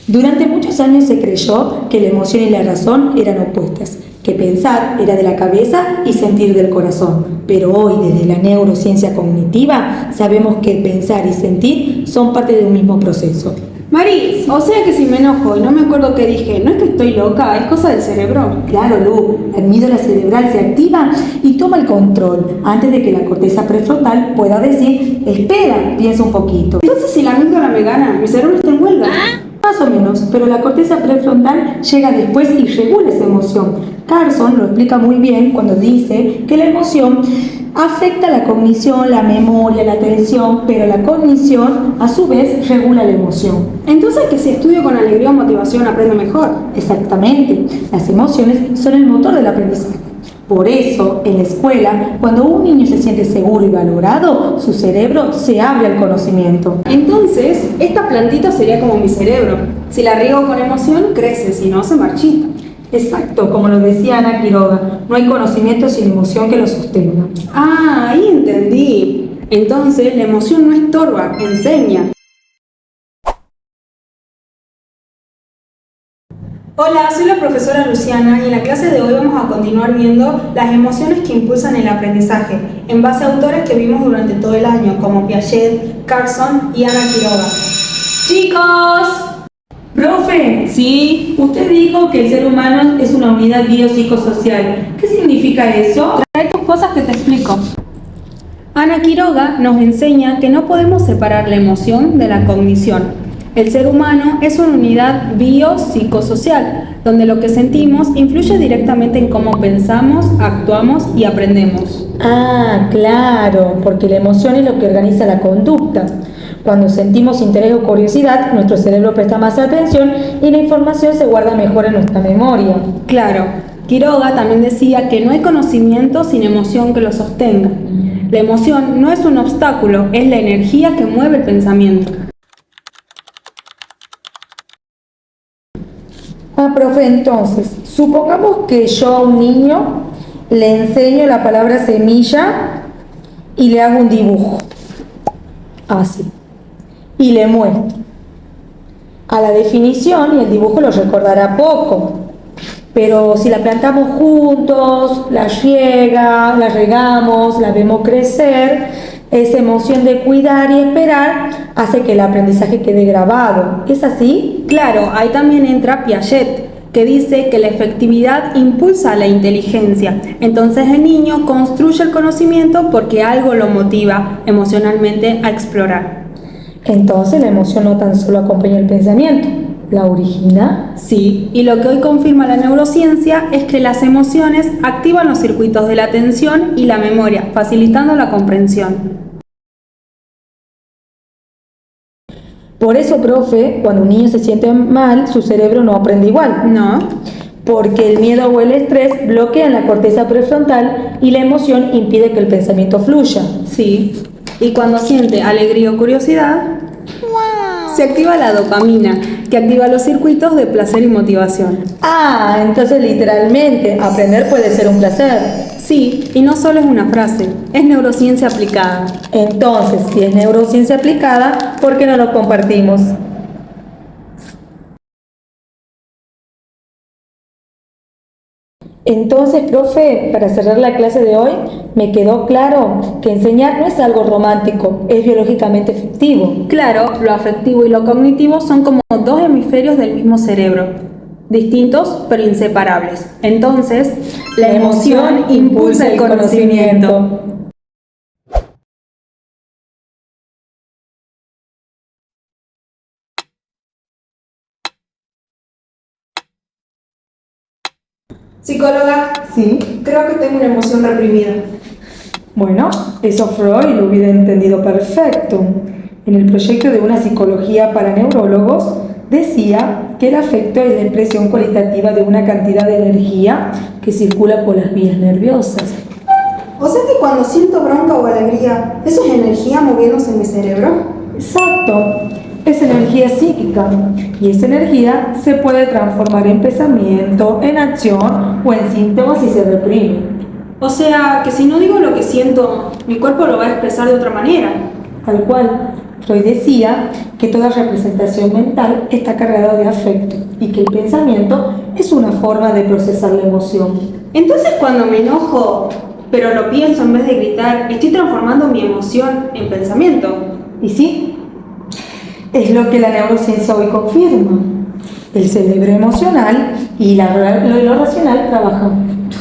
Durante muchos años se creyó que la emoción y la razón eran opuestas, que pensar era de la cabeza y sentir del corazón. Pero hoy, desde la neurociencia cognitiva, sabemos que pensar y sentir son parte de un mismo proceso. Maris, o sea que si me enojo y no me acuerdo qué dije, no es que estoy loca, es cosa del cerebro. Claro, Lu, la amígdala cerebral se activa y toma el control antes de que la corteza prefrontal pueda decir, espera, piensa un poquito. Entonces si la amígdala me gana, mi cerebro está en huelga. Más o menos, pero la corteza prefrontal llega después y regula esa emoción. Carson lo explica muy bien cuando dice que la emoción afecta la cognición, la memoria, la atención, pero la cognición a su vez regula la emoción. Entonces que si estudio con alegría o motivación aprendo mejor. Exactamente, las emociones son el motor del aprendizaje. Por eso, en la escuela, cuando un niño se siente seguro y valorado, su cerebro se abre al conocimiento. Entonces, esta plantita sería como mi cerebro. Si la riego con emoción, crece, si no, se marchita. Exacto, como lo decía Ana Quiroga, no hay conocimiento sin emoción que lo sostenga. Ah, ahí entendí. Entonces, la emoción no estorba, enseña. Hola, soy la profesora Luciana y en la clase de hoy vamos a continuar viendo las emociones que impulsan el aprendizaje, en base a autores que vimos durante todo el año, como Piaget, Carson y Ana Quiroga. ¡Chicos! Profe, Sí, usted dijo que el ser humano es una unidad biopsicosocial. ¿Qué significa eso? trae tus cosas que te explico. Ana Quiroga nos enseña que no podemos separar la emoción de la cognición. El ser humano es una unidad biopsicosocial, donde lo que sentimos influye directamente en cómo pensamos, actuamos y aprendemos. Ah, claro, porque la emoción es lo que organiza la conducta. Cuando sentimos interés o curiosidad, nuestro cerebro presta más atención y la información se guarda mejor en nuestra memoria. Claro, Quiroga también decía que no hay conocimiento sin emoción que lo sostenga. La emoción no es un obstáculo, es la energía que mueve el pensamiento. Ah, profe, entonces, supongamos que yo a un niño le enseño la palabra semilla y le hago un dibujo. Así. Y le muestro. A la definición y el dibujo lo recordará poco. Pero si la plantamos juntos, la riega, la regamos, la vemos crecer, esa emoción de cuidar y esperar hace que el aprendizaje quede grabado. ¿Es así? Claro, ahí también entra Piaget, que dice que la efectividad impulsa la inteligencia. Entonces el niño construye el conocimiento porque algo lo motiva emocionalmente a explorar. Entonces la emoción no tan solo acompaña el pensamiento, la origina. Sí, y lo que hoy confirma la neurociencia es que las emociones activan los circuitos de la atención y la memoria, facilitando la comprensión. Por eso, profe, cuando un niño se siente mal, su cerebro no aprende igual. ¿No? Porque el miedo o el estrés bloquean la corteza prefrontal y la emoción impide que el pensamiento fluya. Sí. Y cuando siente alegría o curiosidad, se activa la dopamina, que activa los circuitos de placer y motivación. Ah, entonces literalmente aprender puede ser un placer. Sí, y no solo es una frase, es neurociencia aplicada. Entonces, si es neurociencia aplicada, ¿por qué no lo compartimos? Entonces, profe, para cerrar la clase de hoy, me quedó claro que enseñar no es algo romántico, es biológicamente efectivo. Claro, lo afectivo y lo cognitivo son como dos hemisferios del mismo cerebro, distintos pero inseparables. Entonces, la emoción impulsa el conocimiento. Psicóloga, Sí. creo que tengo una emoción reprimida. Bueno, eso Freud lo hubiera entendido perfecto. En el proyecto de una psicología para neurólogos, decía que el afecto es la expresión cualitativa de una cantidad de energía que circula por las vías nerviosas. O sea que cuando siento bronca o alegría, ¿eso es energía moviéndose en mi cerebro? Exacto, es energía psíquica y esa energía se puede transformar en pensamiento, en acción o en síntomas si se reprime. O sea que si no digo lo que siento, mi cuerpo lo va a expresar de otra manera. Tal cual, Freud decía que toda representación mental está cargada de afecto y que el pensamiento es una forma de procesar la emoción. Entonces cuando me enojo, pero lo pienso en vez de gritar, estoy transformando mi emoción en pensamiento. ¿Y sí? Es lo que la neurociencia hoy confirma. El cerebro emocional y lo racional trabajan juntos.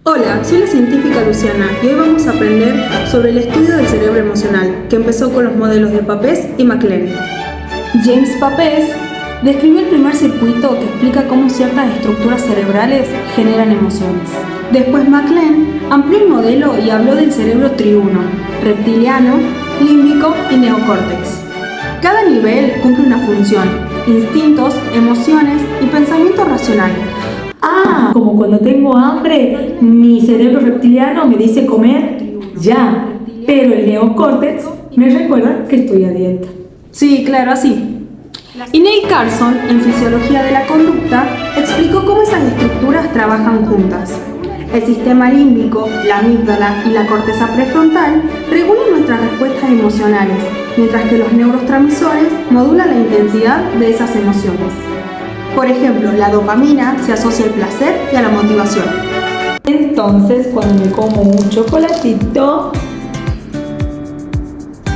Hola, soy la científica Luciana y hoy vamos a aprender sobre el estudio del cerebro emocional, que empezó con los modelos de Papez y MacLean. James Papez describió el primer circuito que explica cómo ciertas estructuras cerebrales generan emociones. Después MacLean amplió el modelo y habló del cerebro triuno, reptiliano, límbico y neocórtex. Cada nivel cumple una función: instintos, emociones y pensamiento racional. Como cuando tengo hambre, mi cerebro reptiliano me dice comer ya, pero el neocórtex me recuerda que estoy a dieta. Sí, claro, así. Y Neil Carlson, en Fisiología de la Conducta, explicó cómo esas estructuras trabajan juntas. El sistema límbico, la amígdala y la corteza prefrontal regulan nuestras respuestas emocionales, mientras que los neurotransmisores modulan la intensidad de esas emociones. Por ejemplo, la dopamina se asocia al placer y a la motivación. Entonces, cuando me como un chocolatito,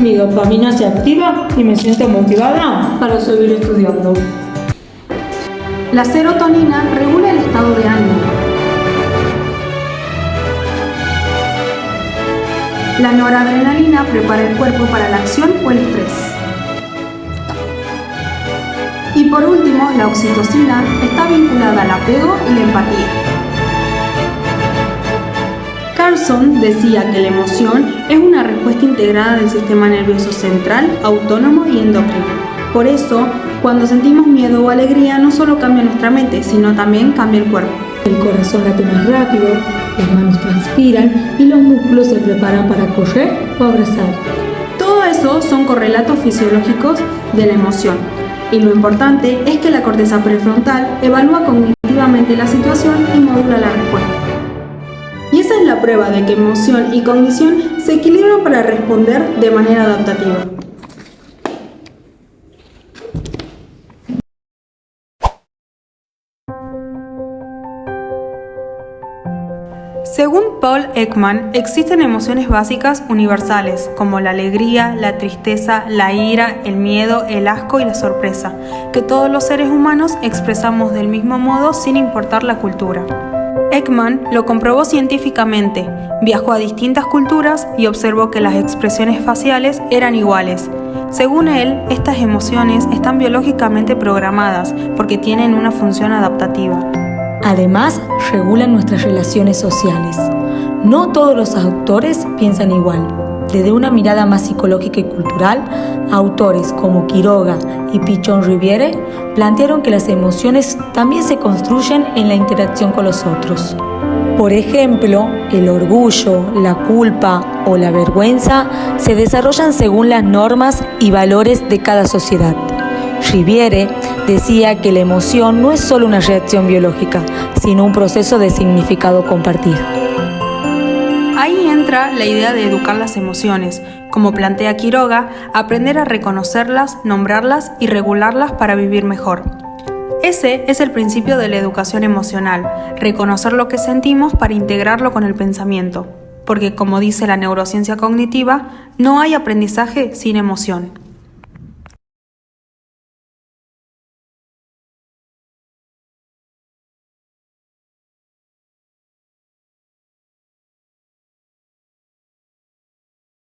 mi dopamina se activa y me siento motivada para seguir estudiando. La serotonina regula el estado de ánimo. La noradrenalina prepara el cuerpo para la acción o el estrés. Y por último, la oxitocina está vinculada al apego y la empatía. Carlson decía que la emoción es una respuesta integrada del sistema nervioso central, autónomo y endocrino. Por eso, cuando sentimos miedo o alegría, no solo cambia nuestra mente, sino también cambia el cuerpo. El corazón late más rápido, las manos transpiran y los músculos se preparan para correr o abrazar. Todo eso son correlatos fisiológicos de la emoción. Y lo importante es que la corteza prefrontal evalúa cognitivamente la situación y modula la respuesta. Y esa es la prueba de que emoción y cognición se equilibran para responder de manera adaptativa. Según Paul Ekman, existen emociones básicas universales, como la alegría, la tristeza, la ira, el miedo, el asco y la sorpresa, que todos los seres humanos expresamos del mismo modo sin importar la cultura. Ekman lo comprobó científicamente, viajó a distintas culturas y observó que las expresiones faciales eran iguales. Según él, estas emociones están biológicamente programadas porque tienen una función adaptativa. Además, regulan nuestras relaciones sociales. No todos los autores piensan igual. Desde una mirada más psicológica y cultural, autores como Quiroga y Pichon-Riviere plantearon que las emociones también se construyen en la interacción con los otros. Por ejemplo, el orgullo, la culpa o la vergüenza se desarrollan según las normas y valores de cada sociedad. Riviere decía que la emoción no es solo una reacción biológica, sino un proceso de significado compartido. Ahí entra la idea de educar las emociones, como plantea Quiroga, aprender a reconocerlas, nombrarlas y regularlas para vivir mejor. Ese es el principio de la educación emocional, reconocer lo que sentimos para integrarlo con el pensamiento, porque como dice la neurociencia cognitiva, no hay aprendizaje sin emoción.